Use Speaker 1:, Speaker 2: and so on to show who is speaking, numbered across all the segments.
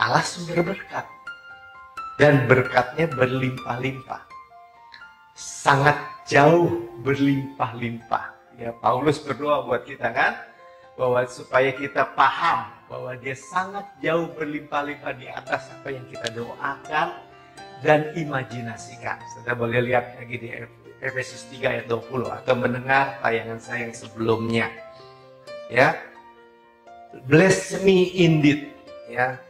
Speaker 1: Allah sumber berkat. Dan berkatnya berlimpah-limpah. Sangat jauh berlimpah-limpah. Ya, Paulus berdoa buat kita kan, bahwa supaya kita paham bahwa dia sangat jauh berlimpah-limpah di atas apa yang kita doakan dan imajinasikan. Saudara boleh lihat lagi di Efesus 3 ayat 20 atau mendengar tayangan saya yang sebelumnya. Ya. Bless me indeed, ya.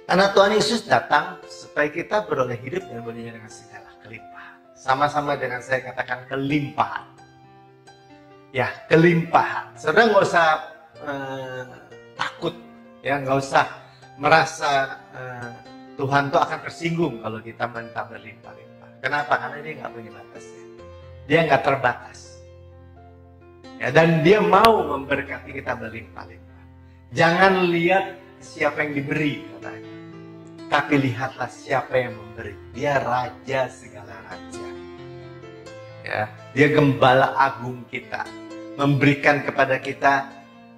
Speaker 1: Karena Tuhan Yesus datang supaya kita beroleh hidup dan beroleh dengan segala kelimpahan. Sama-sama dengan saya katakan kelimpahan. Ya, kelimpahan. Saudara nggak usah takut, ya, nggak usah merasa Tuhan tuh akan tersinggung kalau kita minta berlimpah-limpah. Kenapa? Karena dia nggak punya batas. Dia nggak terbatas. Ya, dan dia mau memberkati kita berlimpah-limpah. Jangan lihat siapa yang diberi, katanya. Tapi lihatlah siapa yang memberi. Dia raja segala raja. Ya, dia gembala agung kita, memberikan kepada kita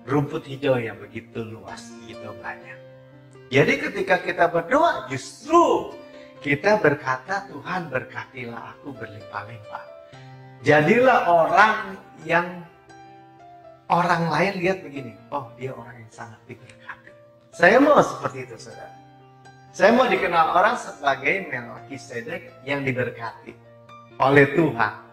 Speaker 1: rumput hijau yang begitu luas, begitu banyak. Jadi ketika kita berdoa, justru kita berkata, Tuhan berkatilah aku berlimpah-limpah. Jadilah orang yang orang lain lihat begini, oh dia orang yang sangat diberkati. Saya mau seperti itu, saudara. Saya mau dikenal orang sebagai Melkisedek yang diberkati oleh Tuhan.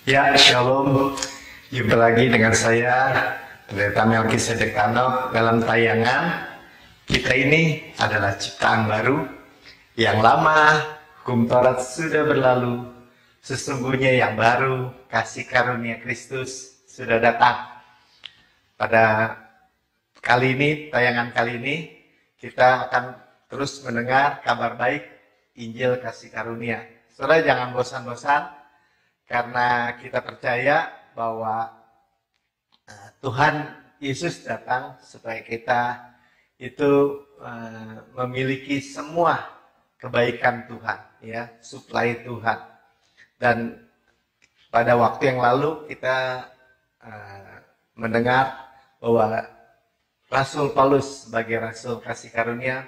Speaker 1: Ya, shalom. Jumpa lagi dengan saya, Pendeta Melkisedek Tanok, dalam tayangan kita ini adalah ciptaan baru. Yang lama, hukum Taurat sudah berlalu. Sesungguhnya yang baru, kasih karunia Kristus sudah datang. Pada kali ini, tayangan kali ini, kita akan terus mendengar kabar baik Injil kasih karunia. Saudara jangan bosan-bosan, karena kita percaya bahwa Tuhan Yesus datang supaya kita itu memiliki semua kebaikan Tuhan, ya, suplai Tuhan. Dan pada waktu yang lalu kita mendengar bahwa Rasul Paulus sebagai Rasul kasih karunia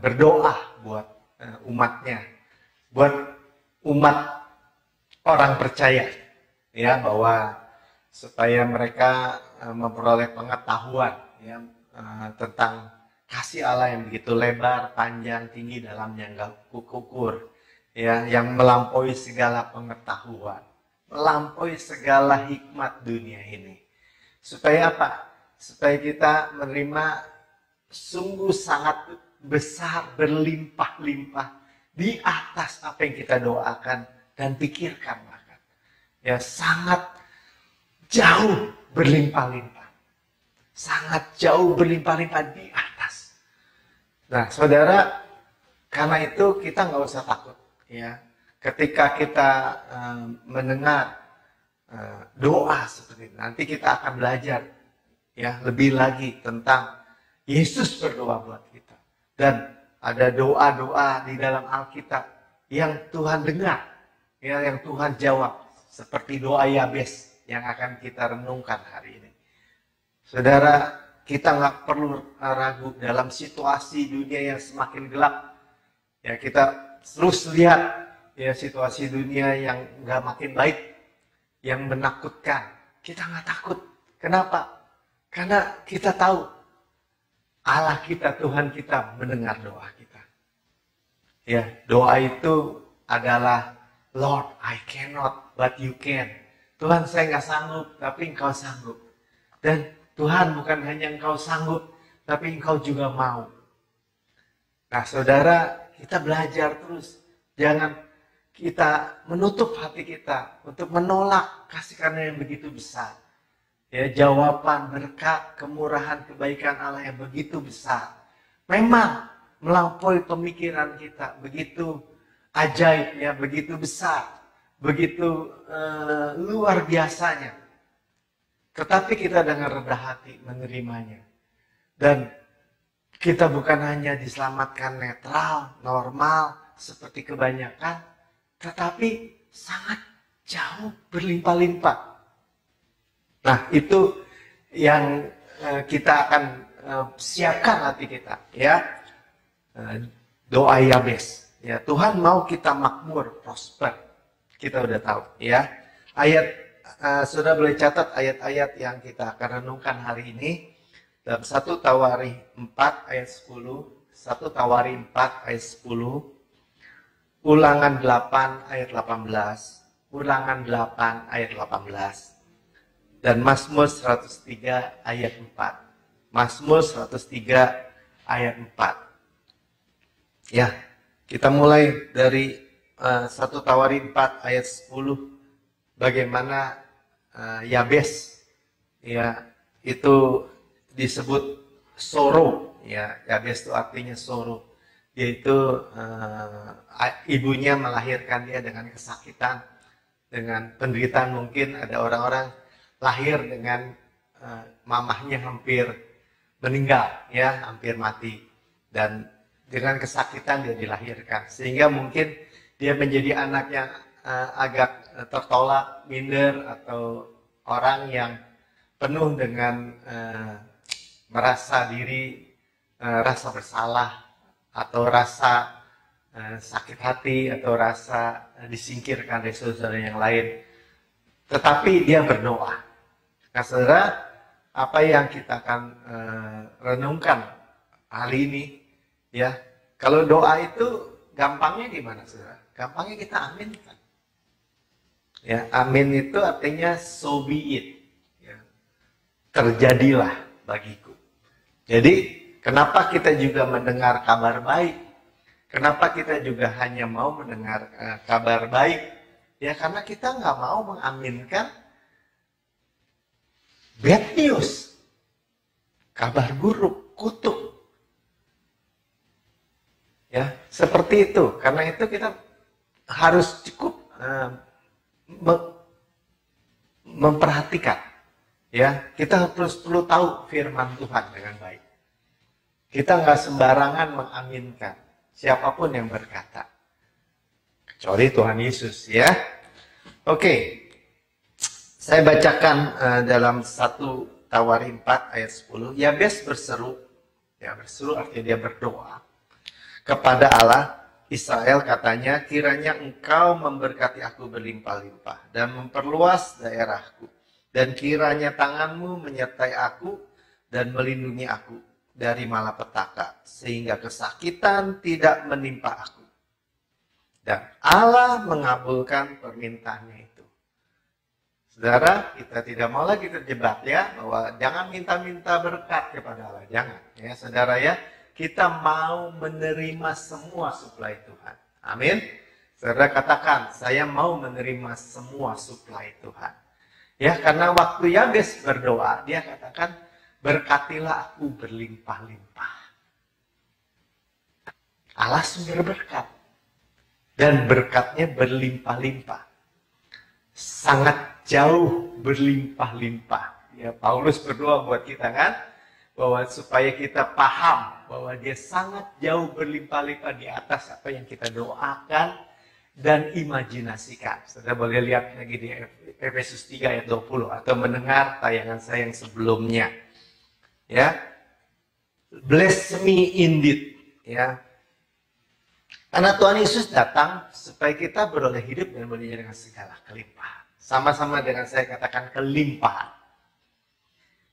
Speaker 1: berdoa buat umatnya, buat umat orang percaya, ya, bahwa supaya mereka memperoleh pengetahuan, ya, tentang kasih Allah yang begitu lebar, panjang, tinggi, dalamnya nggak kukur, ya, yang melampaui segala pengetahuan, melampaui segala hikmat dunia ini. Supaya apa? Supaya kita menerima sungguh sangat besar, berlimpah-limpah di atas apa yang kita doakan dan pikirkan bahkan. Ya, sangat jauh berlimpah-limpah. Sangat jauh berlimpah-limpah di atas. Nah, saudara, karena itu kita nggak usah takut, ya. Ketika kita mendengar doa seperti ini, nanti kita akan belajar, ya, lebih lagi tentang Yesus berdoa buat kita. Dan ada doa-doa di dalam Alkitab yang Tuhan dengar, ya, yang Tuhan jawab, seperti doa Yabes yang akan kita renungkan hari ini. Saudara, kita nggak perlu ragu dalam situasi dunia yang semakin gelap. Ya, kita terus lihat, ya, situasi dunia yang nggak makin baik, yang menakutkan. Kita nggak takut. Kenapa? Karena kita tahu Allah kita, Tuhan kita mendengar doa kita. Ya, doa itu adalah Lord, I cannot, but you can. Tuhan, saya nggak sanggup, tapi Engkau sanggup. Dan Tuhan, bukan hanya Engkau sanggup, tapi Engkau juga mau. Nah, saudara, kita belajar terus. Jangan kita menutup hati kita untuk menolak kasih karunia yang begitu besar. Ya, jawaban, berkat, kemurahan, kebaikan Allah yang begitu besar. Memang melampaui pemikiran kita, begitu ajaib, ya, begitu besar, begitu luar biasanya. Tetapi kita dengan rendah hati menerimanya. Dan kita bukan hanya diselamatkan netral, normal, seperti kebanyakan, tetapi sangat jauh berlimpah-limpah. Nah, itu yang kita akan siapkan hati kita, ya. Doa Yabes, ya. Tuhan mau kita makmur, prosper. Kita udah tahu, ya. Sudah boleh catat ayat-ayat yang kita akan renungkan hari ini. Dalam 1 Tawari 4 ayat 10, 1 Tawari 4 ayat 10, Ulangan 8 ayat 18, Ulangan 8 ayat 18, dan Mazmur 103 ayat 4. Mazmur 103 ayat 4. Ya, kita mulai dari 1 Tawari 4 ayat 10. Bagaimana Yabes, ya, itu disebut sorrow, ya. Yabes itu artinya sorrow, yaitu ibunya melahirkan dia dengan kesakitan, dengan penderitaan. Mungkin ada orang-orang lahir dengan mamahnya hampir meninggal, ya, hampir mati, dan dengan kesakitan dia dilahirkan, sehingga mungkin dia menjadi anak yang agak tertolak, minder, atau orang yang penuh dengan merasa diri, rasa bersalah, atau rasa sakit hati, atau rasa disingkirkan dari saudara yang lain. Tetapi dia berdoa. Nah, saudara, apa yang kita akan renungkan hari ini, ya, kalau doa itu gampangnya gimana, saudara? Gampangnya kita aminkan. Ya, amin itu artinya so be it. Ya, terjadilah bagiku. Jadi, kenapa kita juga mendengar kabar baik? Kenapa kita juga hanya mau mendengar kabar baik? Ya, karena kita nggak mau mengaminkan bad news, kabar buruk, kutuk. Ya, seperti itu. Karena itu kita harus cukup memperhatikan. Ya, kita perlu tahu firman Tuhan dengan baik. Kita nggak sembarangan mengaminkan siapapun yang berkata, kecuali Tuhan Yesus, ya. Oke, saya bacakan dalam 1 Tawari 4 ayat 10. Yabes berseru, ya, berseru artinya dia berdoa kepada Allah Israel, katanya, kiranya engkau memberkati aku berlimpah-limpah dan memperluas daerahku, dan kiranya tanganmu menyertai aku dan melindungi aku dari malapetaka, sehingga kesakitan tidak menimpa aku. Dan Allah mengabulkan permintaannya itu. Saudara, kita tidak mau lagi terjebak, ya, bahwa jangan minta-minta berkat kepada Allah. Jangan, ya, saudara, ya. Kita mau menerima semua suplai Tuhan. Amin. Saudara katakan, saya mau menerima semua suplai Tuhan. Ya, karena waktu Yabes berdoa, dia katakan, berkatilah aku berlimpah-limpah. Allah sumber berkat. Dan berkatnya berlimpah-limpah. Sangat jauh berlimpah-limpah. Ya, Paulus berdoa buat kita, kan? Bahwa supaya kita paham bahwa dia sangat jauh berlimpah-limpah di atas apa yang kita doakan dan imajinasikan. Saudara boleh lihat lagi di Efesus 3 ayat 20 atau mendengar tayangan saya yang sebelumnya. Ya. Bless me indeed, ya. Karena Tuhan Yesus datang supaya kita beroleh hidup dan beroleh dengan segala kelimpahan. Sama-sama dengan saya katakan kelimpahan.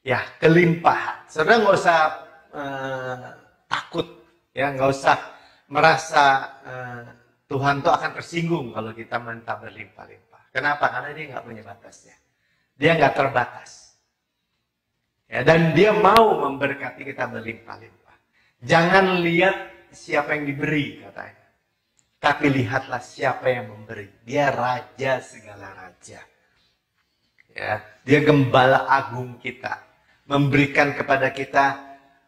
Speaker 1: Ya, kelimpahan. Saudara nggak usah takut, ya, nggak usah merasa Tuhan tuh akan tersinggung kalau kita minta berlimpah-limpah. Kenapa? Karena dia nggak punya batasnya. Dia nggak terbatas. Ya, dan dia mau memberkati kita berlimpah-limpah. Jangan lihat siapa yang diberi, katanya. Tapi lihatlah siapa yang memberi. Dia raja segala raja. Ya, dia gembala agung kita. Memberikan kepada kita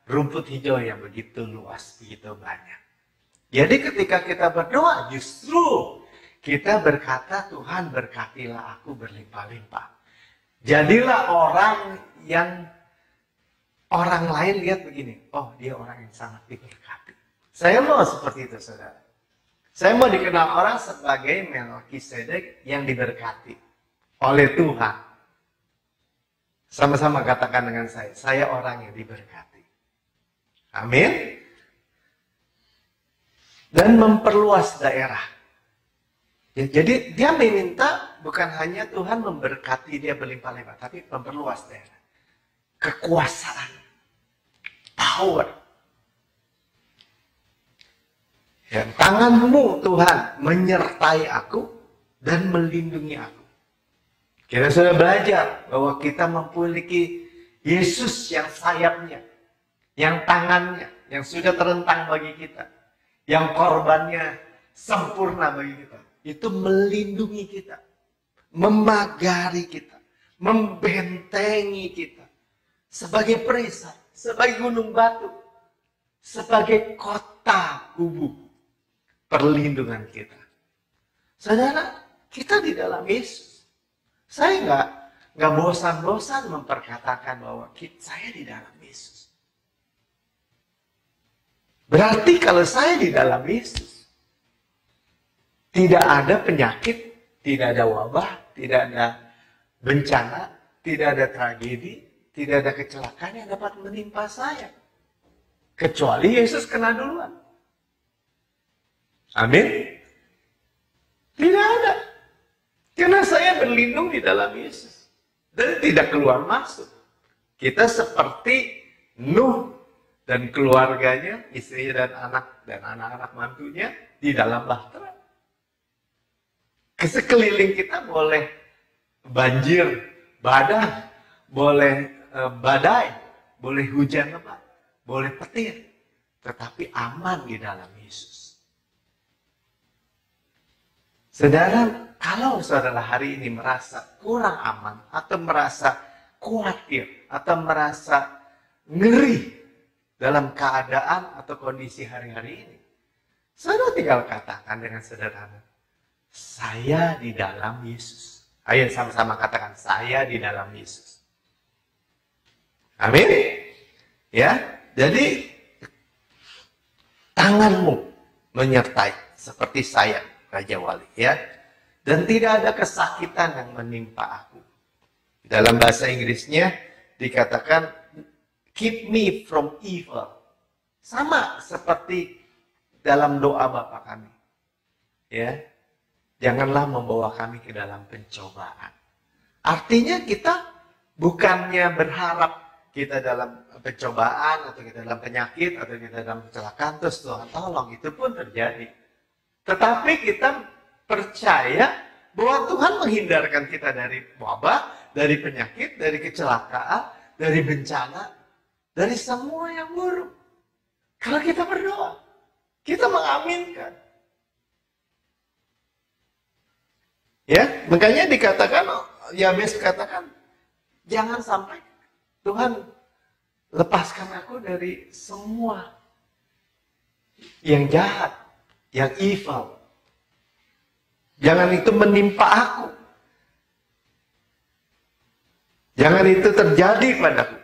Speaker 1: rumput hijau yang begitu luas, begitu banyak. Jadi ketika kita berdoa, justru kita berkata, Tuhan berkatilah aku berlimpah-limpah. Jadilah orang yang orang lain lihat begini, oh dia orang yang sangat diberkati. Saya mau seperti itu, saudara. Saya mau dikenal orang sebagai Melkisedek yang diberkati oleh Tuhan. Sama-sama katakan dengan saya orang yang diberkati. Amin. Dan memperluas daerah. Jadi dia meminta bukan hanya Tuhan memberkati dia berlimpah-limpah, tapi memperluas daerah. Kekuasaan, power. Ya, tanganmu Tuhan menyertai aku dan melindungi aku. Kita sudah belajar bahwa kita memiliki Yesus yang sayapnya, yang tangannya, yang sudah terentang bagi kita, yang korbannya sempurna bagi kita. Itu melindungi kita, memagari kita, membentengi kita. Sebagai perisai, sebagai gunung batu, sebagai kota kubu, perlindungan kita. Saudara, kita di dalam Yesus. Saya nggak bosan-bosan memperkatakan bahwa saya di dalam Yesus. Berarti kalau saya di dalam Yesus, tidak ada penyakit, tidak ada wabah, tidak ada bencana, tidak ada tragedi, tidak ada kecelakaan yang dapat menimpa saya. Kecuali Yesus kena duluan. Amin. Tidak ada. Karena saya berlindung di dalam Yesus. Dan tidak keluar masuk. Kita seperti Nuh dan keluarganya, istrinya dan anak-anak mantunya di dalam bahtera. Sekeliling kita boleh banjir, badai, boleh badai, boleh hujan lebat, boleh petir, tetapi aman di dalam Yesus. Saudara, kalau saudara hari ini merasa kurang aman, atau merasa khawatir, atau merasa ngeri dalam keadaan atau kondisi hari-hari ini, saudara tinggal katakan dengan sederhana, saya di dalam Yesus. Ayo sama-sama katakan, saya di dalam Yesus. Amin. Ya, jadi tanganmu menyertai seperti saya, Raja Wali, ya. Dan tidak ada kesakitan yang menimpa aku. Dalam bahasa Inggrisnya dikatakan keep me from evil. Sama seperti dalam doa Bapa kami. Ya. Janganlah membawa kami ke dalam pencobaan. Artinya kita bukannya berharap kita dalam pencobaan, atau kita dalam penyakit, atau kita dalam kecelakaan, terus Tuhan tolong, itu pun terjadi. Tetapi kita percaya bahwa Tuhan menghindarkan kita dari wabah, dari penyakit, dari kecelakaan, dari bencana, dari semua yang buruk. Kalau kita berdoa, kita mengaminkan. Ya, makanya dikatakan, Yabes katakan, jangan sampai Tuhan lepaskan aku dari semua yang jahat, yang evil. Jangan itu menimpa aku. Jangan itu terjadi padaku.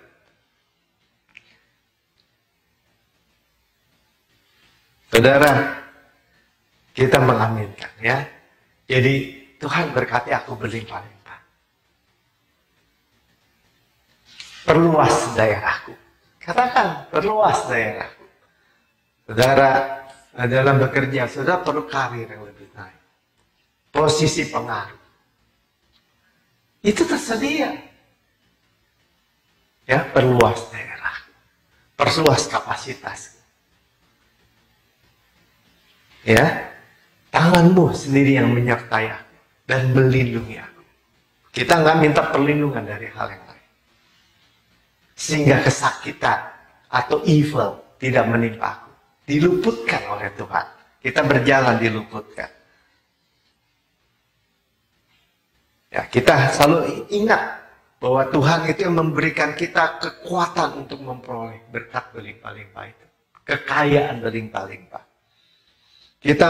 Speaker 1: Saudara, kita mengaminkan, ya. Jadi Tuhan berkati aku berlimpah-limpah. Perluas daerahku. Katakan, perluas daerahku. Saudara, dalam bekerja, saudara perlu karir yang lebih naik. Posisi pengaruh. Itu tersedia. Ya, perluas daerah. Perluas kapasitas. Ya, tanganmu sendiri yang menyertai aku dan melindungi aku. Kita nggak minta perlindungan dari hal yang lain. Sehingga kesakitan atau evil tidak menimpa aku. Diluputkan oleh Tuhan. Kita berjalan diluputkan. Ya, kita selalu ingat bahwa Tuhan itu yang memberikan kita kekuatan untuk memperoleh berkat berlimpah-limpah itu. Kekayaan berlimpah-limpah. Kita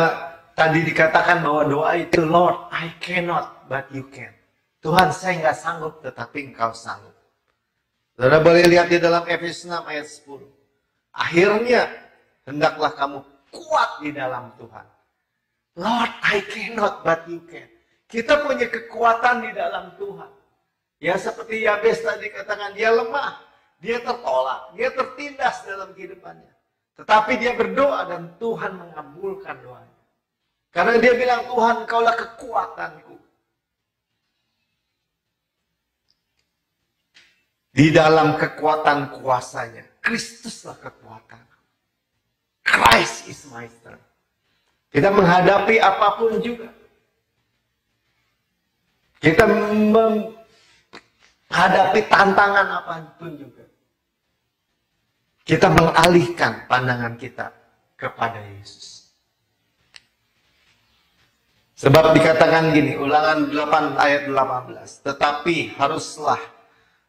Speaker 1: tadi dikatakan bahwa doa itu, Lord, I cannot, but you can. Tuhan, saya nggak sanggup, tetapi Engkau sanggup. Saudara boleh lihat di dalam Efesus 6 ayat 10. Akhirnya, hendaklah kamu kuat di dalam Tuhan. Lord, I cannot, but you can. Kita punya kekuatan di dalam Tuhan. Ya seperti Yabes tadi katakan, dia lemah, dia tertolak, dia tertindas dalam kehidupannya. Tetapi dia berdoa dan Tuhan mengabulkan doanya. Karena dia bilang, Tuhan, Engkaulah kekuatanku. Di dalam kekuatan kuasanya, Kristuslah kekuatanku. Christ is my strength. Kita menghadapi apapun juga. Kita menghadapi tantangan apapun juga. Kita mengalihkan pandangan kita kepada Yesus. Sebab dikatakan gini, Ulangan 8 ayat 18. Tetapi haruslah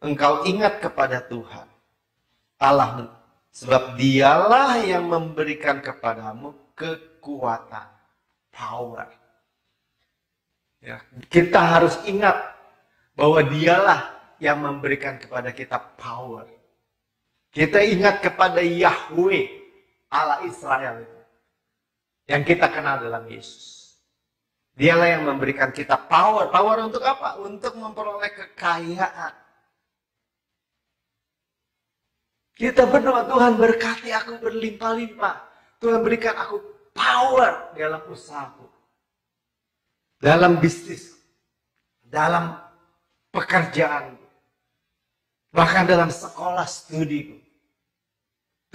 Speaker 1: engkau ingat kepada Tuhan, Allahmu. Sebab dialah yang memberikan kepadamu kekuatan, power. Ya, kita harus ingat bahwa dialah yang memberikan kepada kita power. Kita ingat kepada Yahweh, Allah Israel itu, yang kita kenal dalam Yesus. Dialah yang memberikan kita power. Power untuk apa? Untuk memperoleh kekayaan. Kita berdoa, Tuhan berkati aku berlimpah-limpah. Tuhan berikan aku power dalam usahaku. Dalam bisnis. Dalam pekerjaan. Bahkan dalam sekolah studiku.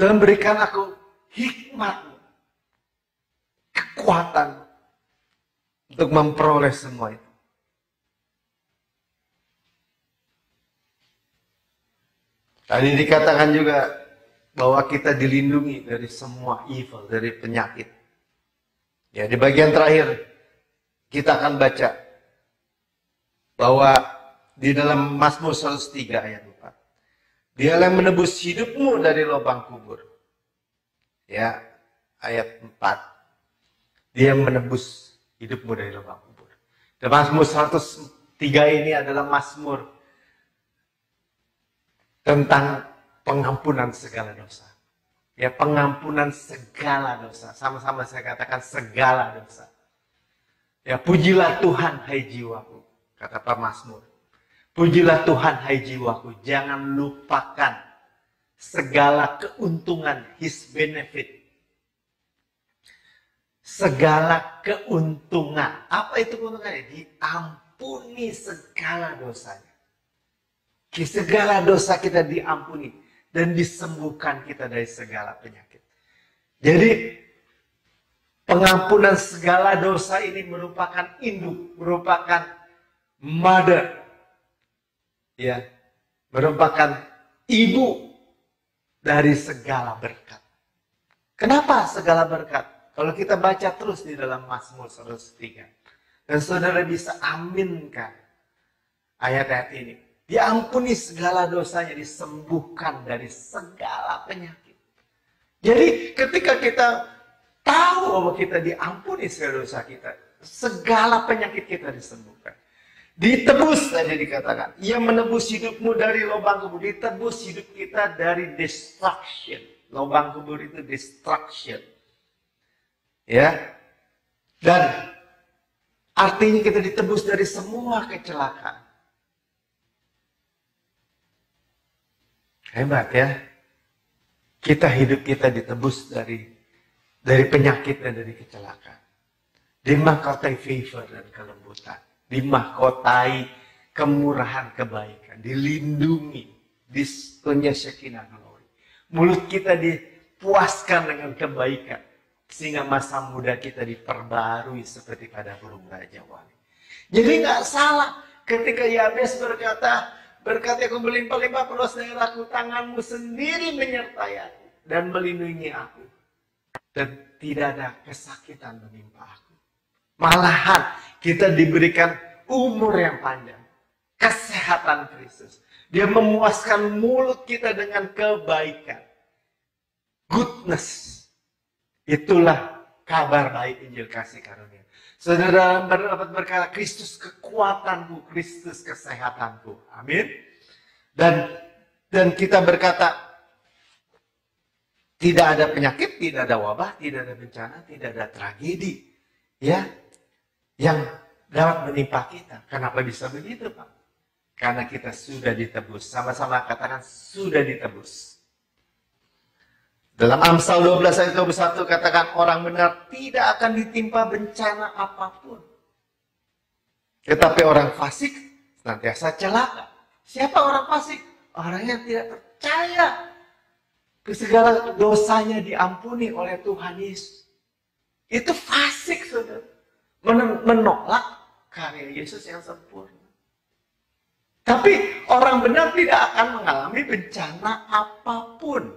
Speaker 1: Tuhan berikan aku hikmat. Kekuatan. Untuk memperoleh semua itu. Tadi dikatakan juga bahwa kita dilindungi dari semua evil, dari penyakit. Ya, di bagian terakhir kita akan baca bahwa di dalam Mazmur 103 ayat 4. Dialah yang menebus hidupmu dari lubang kubur. Ya, ayat 4. Dia menebus hidupmu dari lubang kubur. Dan Mazmur 103 ini adalah Mazmur tentang pengampunan segala dosa. Ya, pengampunan segala dosa. Sama-sama saya katakan segala dosa. Ya, pujilah Tuhan hai jiwaku, kata Pak Mazmur. Pujilah Tuhan hai jiwaku, jangan lupakan segala keuntungan, his benefit. Segala keuntungan. Apa itu keuntungannya? Diampuni segala dosanya. Segala dosa kita diampuni dan disembuhkan kita dari segala penyakit. Jadi pengampunan segala dosa ini merupakan induk, merupakan mother, ya, merupakan ibu dari segala berkat. Kenapa segala berkat? Kalau kita baca terus di dalam Mazmur 103, dan saudara bisa aminkan ayat-ayat ini. Diampuni segala dosanya, disembuhkan dari segala penyakit. Jadi ketika kita tahu bahwa kita diampuni segala dosa kita, segala penyakit kita disembuhkan. Ditebus tadi dikatakan, ia menebus hidupmu dari lubang kubur, ditebus hidup kita dari destruction. Lubang kubur itu destruction. Ya. Dan artinya kita ditebus dari semua kecelakaan. Hebat ya. Hidup kita ditebus dari penyakit dan dari kecelakaan. Dimahkotai favor dan kelembutan. Dimahkotai kemurahan kebaikan. Dilindungi. Punya Shekinah glory. Mulut kita dipuaskan dengan kebaikan. Sehingga masa muda kita diperbarui seperti pada burung raja wali. Jadi nggak salah ketika Yabes berkata aku berlimpah-limpah penuh daerahku, tanganmu sendiri menyertai aku dan melindungi aku. Dan tidak ada kesakitan menimpa aku. Malahan kita diberikan umur yang panjang. Kesehatan Kristus. Dia memuaskan mulut kita dengan kebaikan. Goodness. Itulah kabar baik Injil kasih karunia. Saudara dapat berkata, Kristus kekuatanku, Kristus kesehatanku. Amin. Dan dan kita berkata, tidak ada penyakit, tidak ada wabah, tidak ada bencana, tidak ada tragedi, ya, yang dapat menimpa kita. Kenapa bisa begitu, Pak? Karena kita sudah ditebus. Sama-sama katakan, sudah ditebus. Dalam Amsal 12 ayat 21 katakan, orang benar tidak akan ditimpa bencana apapun. Tetapi orang fasik senantiasa celaka. Siapa orang fasik? Orang yang tidak percaya segala dosanya diampuni oleh Tuhan Yesus. Itu fasik, saudara. Menolak karya Yesus yang sempurna. Tapi orang benar tidak akan mengalami bencana apapun.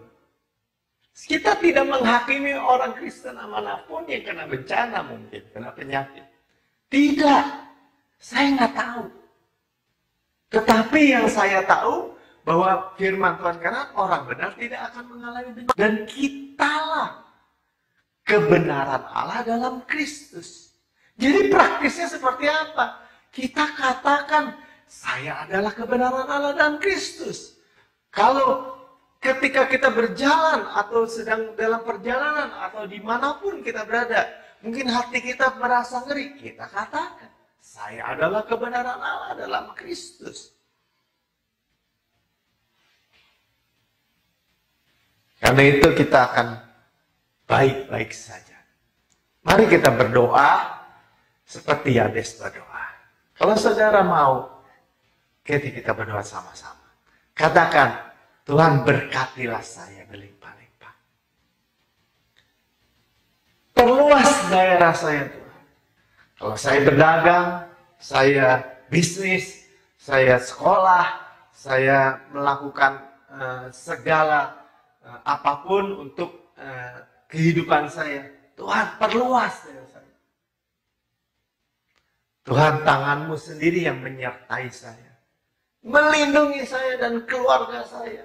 Speaker 1: Kita tidak menghakimi orang Kristen manapun yang kena bencana, mungkin kena penyakit. Tidak, saya nggak tahu. Tetapi yang saya tahu bahwa firman Tuhan karena orang benar tidak akan mengalami bencana. Dan kitalah kebenaran Allah dalam Kristus. Jadi praktisnya seperti apa? Kita katakan, saya adalah kebenaran Allah dalam Kristus. Kalau ketika kita berjalan atau sedang dalam perjalanan atau dimanapun kita berada, mungkin hati kita merasa ngeri, kita katakan, saya adalah kebenaran Allah dalam Kristus. Karena itu kita akan baik-baik saja. Mari kita berdoa seperti Yabes berdoa. Kalau saudara mau, kita berdoa sama-sama. Katakan, Tuhan berkatilah saya berlimpah-limpah. Perluas daerah saya, Tuhan. Kalau saya berdagang, saya bisnis, saya sekolah, saya melakukan segala apapun untuk kehidupan saya. Tuhan, perluas daerah saya. Tuhan, tangan-Mu sendiri yang menyertai saya. Melindungi saya dan keluarga saya.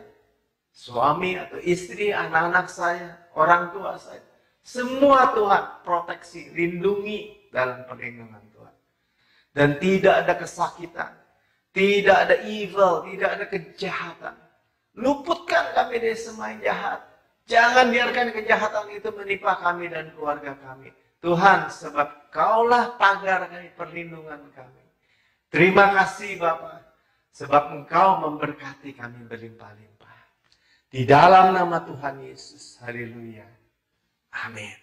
Speaker 1: Suami atau istri, anak-anak saya, orang tua saya. Semua Tuhan proteksi, lindungi dalam perlindungan Tuhan. Dan tidak ada kesakitan, tidak ada evil, tidak ada kejahatan. Luputkan kami dari semua yang jahat. Jangan biarkan kejahatan itu menimpa kami dan keluarga kami. Tuhan, sebab Kaulah pagar kami, perlindungan kami. Terima kasih Bapa, sebab Engkau memberkati kami berlimpah-limpah. Di dalam nama Tuhan Yesus. Haleluya. Amin.